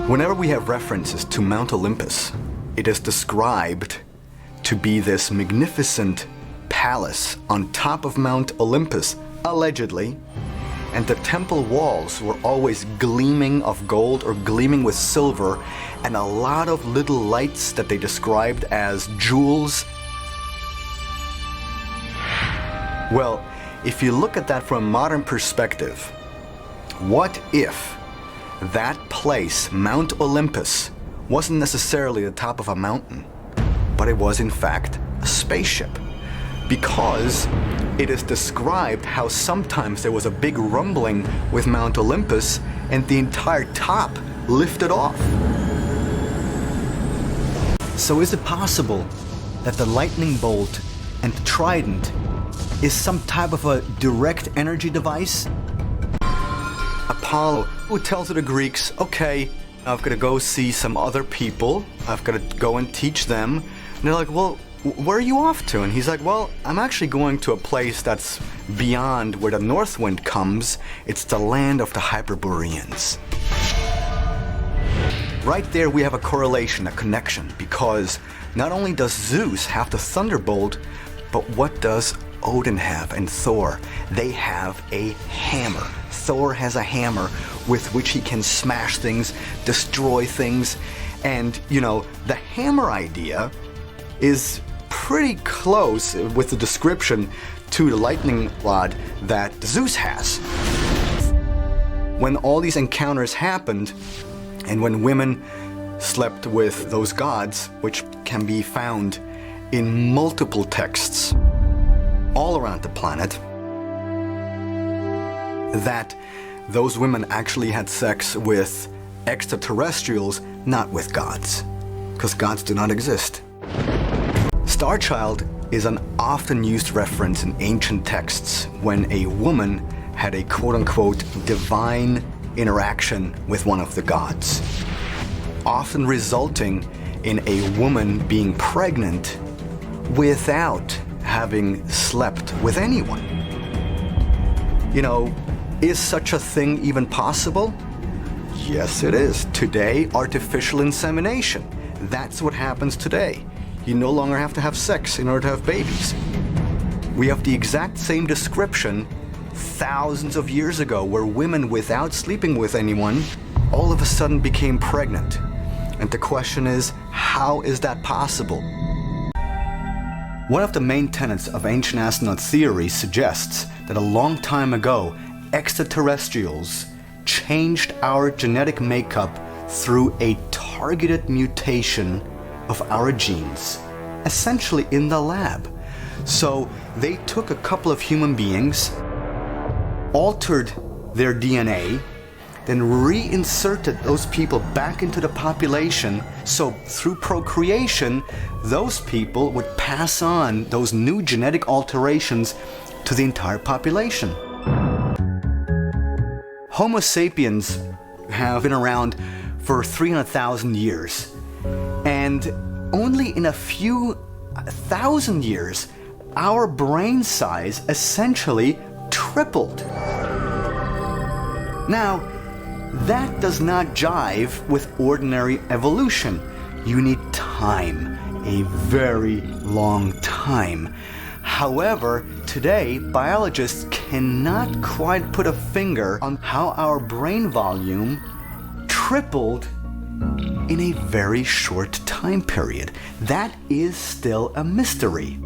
Whenever we have references to Mount Olympus, it is described to be this magnificent palace on top of Mount Olympus, allegedly, and the temple walls were always gleaming of gold or gleaming with silver, and a lot of little lights that they described as jewels. Well, if you look at that from a modern perspective, what if that place, Mount Olympus, wasn't necessarily the top of a mountain, but it was in fact a spaceship? Because it is described how sometimes there was a big rumbling with Mount Olympus and the entire top lifted off. So is it possible that the lightning bolt and the trident is some type of a direct energy device? Apollo, who tells the Greeks, okay, I've got to go see some other people, I've got to go and teach them. And they're like, well, where are you off to? And he's like, well, I'm actually going to a place that's beyond where the north wind comes. It's the land of the Hyperboreans. Right there we have a correlation, a connection, because not only does Zeus have the thunderbolt, but what does Odin have and Thor? They have a hammer. Thor has a hammer with which he can smash things, destroy things, and, you know, the hammer idea is pretty close with the description to the lightning rod that Zeus has. When all these encounters happened, and when women slept with those gods, which can be found in multiple texts all around the planet, that those women actually had sex with extraterrestrials, not with gods, because gods do not exist. Starchild is an often used reference in ancient texts when a woman had a quote-unquote divine interaction with one of the gods, often resulting in a woman being pregnant without having slept with anyone. You know, is such a thing even possible? Yes, it is. Today, artificial insemination. That's what happens today. You no longer have to have sex in order to have babies. We have the exact same description thousands of years ago, where women, without sleeping with anyone, all of a sudden became pregnant. And the question is, how is that possible? One of the main tenets of ancient astronaut theory suggests that a long time ago, extraterrestrials changed our genetic makeup through a targeted mutation of our genes, essentially in the lab. So they took a couple of human beings, altered their DNA, then reinserted those people back into the population, so through procreation, those people would pass on those new genetic alterations to the entire population. Homo sapiens have been around for 300,000 years, and only in a few thousand years, our brain size essentially tripled. Now, that does not jive with ordinary evolution. You need time, a very long time. However, today, biologists cannot quite put a finger on how our brain volume tripled in a very short time period. That is still a mystery.